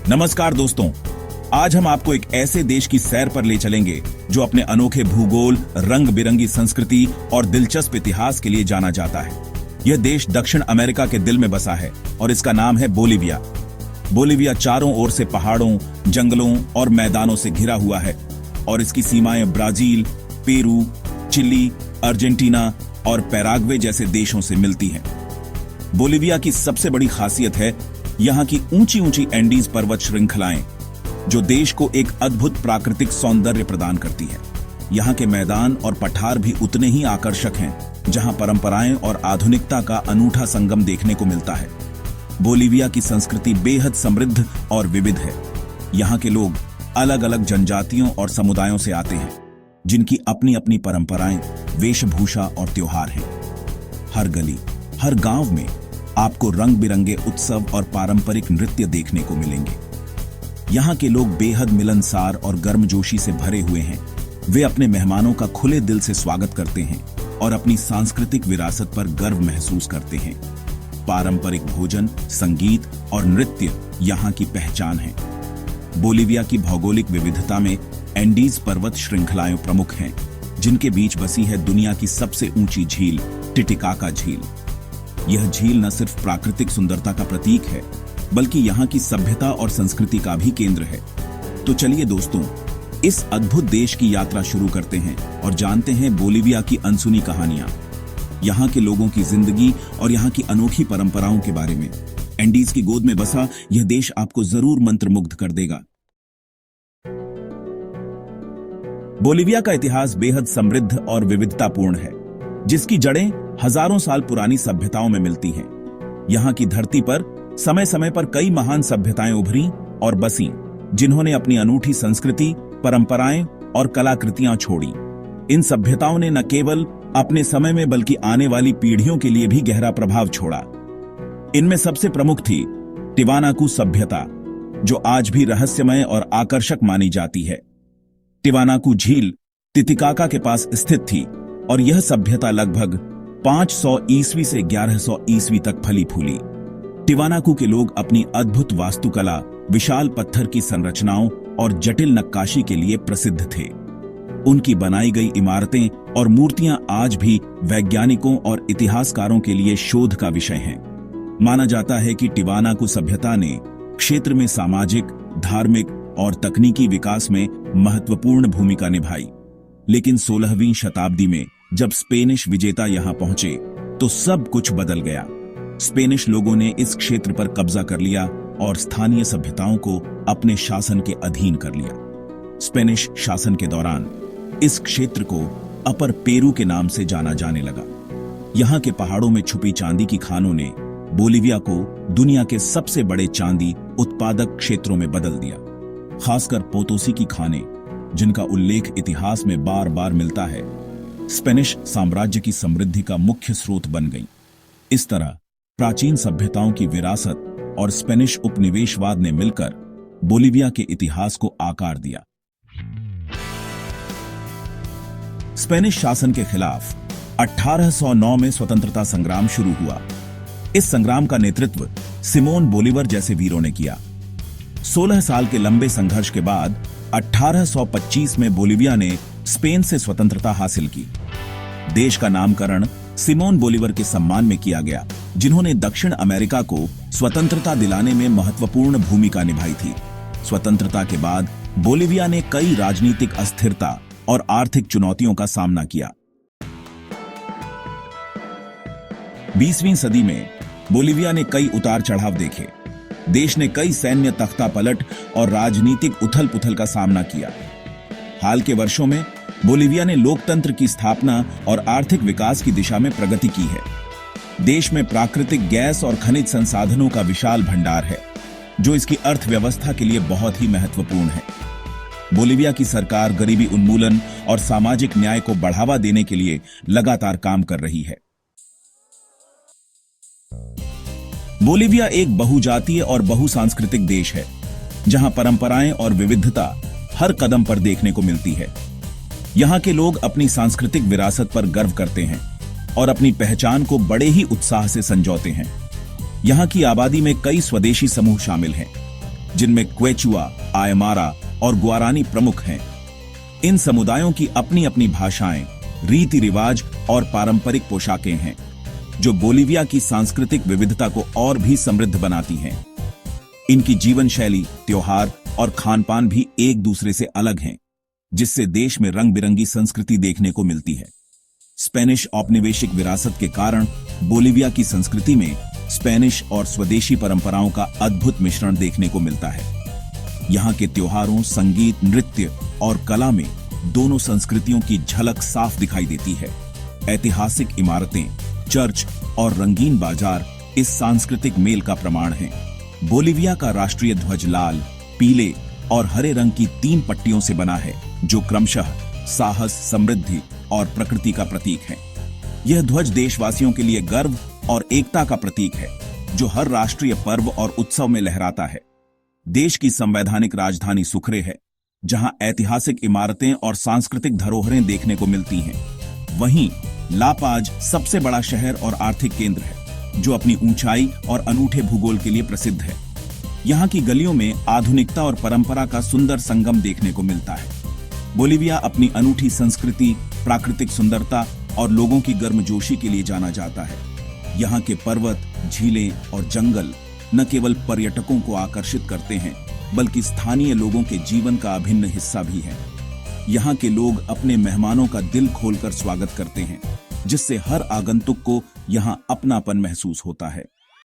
नमस्कार दोस्तों, आज हम आपको एक ऐसे देश की सैर पर ले चलेंगे जो अपने अनोखे भूगोल, रंग बिरंगी संस्कृति और दिलचस्प इतिहास के लिए जाना जाता है। यह देश दक्षिण अमेरिका के दिल में बसा है और इसका नाम है बोलीविया। बोलीविया चारों ओर से पहाड़ों, जंगलों और मैदानों से घिरा हुआ है और इसकी सीमाएं ब्राजील, पेरू, चिली, अर्जेंटीना और पैराग्वे जैसे देशों से मिलती हैं। बोलीविया की सबसे बड़ी खासियत है यहाँ की ऊंची ऊंची एंडीज पर्वत श्रृंखलाएं, जो देश को एक अद्भुत प्राकृतिक सौंदर्य प्रदान करती है। यहाँ के मैदान और पठार भी उतने ही आकर्षक हैं, जहाँ परंपराएं और आधुनिकता का अनूठा संगम देखने को मिलता है। बोलीविया की संस्कृति बेहद समृद्ध और विविध है। यहाँ के लोग अलग अलग जनजातियों और समुदायों से आते हैं, जिनकी अपनी अपनी परंपराएं, वेशभूषा और त्योहार हैं। हर गली, हर गांव में आपको रंग बिरंगे उत्सव और पारंपरिक नृत्य देखने को मिलेंगे। यहाँ के लोग बेहद मिलनसार और गर्मजोशी से भरे हुए हैं। वे अपने मेहमानों का खुले दिल से स्वागत करते हैं और अपनी सांस्कृतिक विरासत पर गर्व महसूस करते हैं। पारंपरिक भोजन, संगीत और नृत्य यहाँ की पहचान है। बोलीविया की भौगोलिक विविधता में एंडीज पर्वत श्रृंखलाएं प्रमुख हैं, जिनके बीच बसी है दुनिया की सबसे ऊंची झील टिटिकाका झील। यह झील न सिर्फ प्राकृतिक सुंदरता का प्रतीक है, बल्कि यहाँ की सभ्यता और संस्कृति का भी केंद्र है। तो चलिए दोस्तों, इस अद्भुत देश की यात्रा शुरू करते हैं और जानते हैं बोलीविया की अनसुनी कहानियां, यहाँ के लोगों की जिंदगी और यहाँ की अनोखी परंपराओं के बारे में। एंडीज की गोद में बसा यह देश आपको जरूर मंत्रमुग्ध कर देगा। बोलीविया का इतिहास बेहद समृद्ध और विविधतापूर्ण है, जिसकी जड़ें हजारों साल पुरानी सभ्यताओं में मिलती हैं। यहाँ की धरती पर समय समय पर कई महान सभ्यताएं उभरी और बसीं, जिन्होंने अपनी अनूठी संस्कृति, परंपराएं और कलाकृतियां छोड़ी। इन सभ्यताओं ने न केवल अपने समय में बल्कि आने वाली पीढ़ियों के लिए भी गहरा प्रभाव छोड़ा। इनमें सबसे प्रमुख थी टिवानाकू सभ्यता, जो आज भी रहस्यमय और आकर्षक मानी जाती है। टिवानाकू झील तितिकाका के पास स्थित थी और यह सभ्यता लगभग 500 ईस्वी से 1100 ईस्वी तक फली फूली। टिवानाकू के लोग अपनी अद्भुत वास्तुकला, विशाल पत्थर की संरचनाओं और जटिल नक्काशी के लिए प्रसिद्ध थे। उनकी बनाई गई इमारतें और मूर्तियां आज भी वैज्ञानिकों और इतिहासकारों के लिए शोध का विषय हैं। माना जाता है कि टिवानाकू सभ्यता ने क्षेत्र में सामाजिक, धार्मिक और तकनीकी विकास में महत्वपूर्ण भूमिका निभाई। लेकिन 16वीं शताब्दी में जब स्पेनिश विजेता यहां पहुंचे तो सब कुछ बदल गया। स्पेनिश लोगों ने इस क्षेत्र पर कब्जा कर लिया और स्थानीय सभ्यताओं को अपने शासन के अधीन कर लिया। स्पेनिश शासन के दौरान इस क्षेत्र को अपर पेरू के नाम से जाना जाने लगा। यहाँ के पहाड़ों में छुपी चांदी की खानों ने बोलीविया को दुनिया के सबसे बड़े चांदी उत्पादक क्षेत्रों में बदल दिया। खासकर पोतोसी की खानें, जिनका उल्लेख इतिहास में बार बार मिलता है, स्पेनिश साम्राज्य की समृद्धि का मुख्य स्रोत बन गई। इस तरह प्राचीन सभ्यताओं की विरासत और स्पेनिश उपनिवेशवाद ने मिलकर बोलीविया के इतिहास को आकार दिया। स्पेनिश शासन के खिलाफ 1809 में स्वतंत्रता संग्राम शुरू हुआ। इस संग्राम का नेतृत्व सिमोन बोलीवर जैसे वीरों ने किया। 16 साल के लंबे संघर्ष के बाद 1825 में बोलीविया ने स्पेन से स्वतंत्रता हासिल की। देश का नामकरण सिमोन बोलीवर के सम्मान में किया गया, जिन्होंने दक्षिण अमेरिका को स्वतंत्रता दिलाने में महत्वपूर्ण भूमिका निभाई थी। स्वतंत्रता के बाद बोलीविया ने कई राजनीतिक अस्थिरता और आर्थिक चुनौतियों का सामना किया। 20वीं सदी में बोलीविया ने कई उतार चढ़ाव देखे। देश ने कई सैन्य तख्तापलट और राजनीतिक उथल पुथल का सामना किया। हाल के वर्षों में बोलीविया ने लोकतंत्र की स्थापना और आर्थिक विकास की दिशा में प्रगति की है। देश में प्राकृतिक गैस और खनिज संसाधनों का विशाल भंडार है, जो इसकी अर्थव्यवस्था के लिए बहुत ही महत्वपूर्ण है। बोलीविया की सरकार गरीबी उन्मूलन और सामाजिक न्याय को बढ़ावा देने के लिए लगातार काम कर रही है। बोलीविया एक बहुजातीय और बहुसांस्कृतिक देश है, जहां परंपराएं और विविधता हर कदम पर देखने को मिलती है। यहाँ के लोग अपनी सांस्कृतिक विरासत पर गर्व करते हैं और अपनी पहचान को बड़े ही उत्साह से संजोते हैं। यहाँ की आबादी में कई स्वदेशी समूह शामिल हैं, जिनमें क्वेचुआ, आयमारा और गुआरानी प्रमुख हैं। इन समुदायों की अपनी अपनी भाषाएं, रीति रिवाज और पारंपरिक पोशाकें हैं, जो बोलिविया की सांस्कृतिक विविधता को और भी समृद्ध बनाती हैं। इनकी जीवन शैली, त्योहार और खानपान भी एक दूसरे से अलग हैं, जिससे देश में रंग बिरंगी संस्कृति देखने को मिलती है। स्पेनिश औपनिवेशिक विरासत के कारण बोलिविया की संस्कृति में स्पेनिश और स्वदेशी परंपराओं का अद्भुत मिश्रण देखने को मिलता है। यहाँ के त्योहारों, संगीत, नृत्य और कला में दोनों संस्कृतियों की झलक साफ दिखाई देती है। ऐतिहासिक इमारतें, चर्च और रंगीन बाजार इस सांस्कृतिक मेल का प्रमाण हैं। बोलिविया का राष्ट्रीय ध्वज लाल, पीले और हरे रंग की 3 पट्टियों से बना है, जो क्रमशः साहस, समृद्धि और प्रकृति का प्रतीक है। यह ध्वज देशवासियों के लिए गर्व और एकता का प्रतीक है, जो हर राष्ट्रीय पर्व और उत्सव में लहराता है। देश की संवैधानिक राजधानी सुक्रे है, जहां ऐतिहासिक इमारतें और सांस्कृतिक धरोहरें देखने को मिलती हैं। वहीं ला पाज सबसे बड़ा शहर और आर्थिक केंद्र है, जो अपनी ऊंचाई और अनूठे भूगोल के लिए प्रसिद्ध है। यहाँ की गलियों में आधुनिकता और परंपरा का सुंदर संगम देखने को मिलता है। बोलिविया अपनी अनूठी संस्कृति, प्राकृतिक सुंदरता और लोगों की गर्मजोशी के लिए जाना जाता है। यहाँ के पर्वत, झीलें और जंगल न केवल पर्यटकों को आकर्षित करते हैं, बल्कि स्थानीय लोगों के जीवन का अभिन्न हिस्सा भी हैं। यहाँ के लोग अपने मेहमानों का दिल खोलकर स्वागत करते हैं, जिससे हर आगंतुक को यहाँ अपनापन महसूस होता है।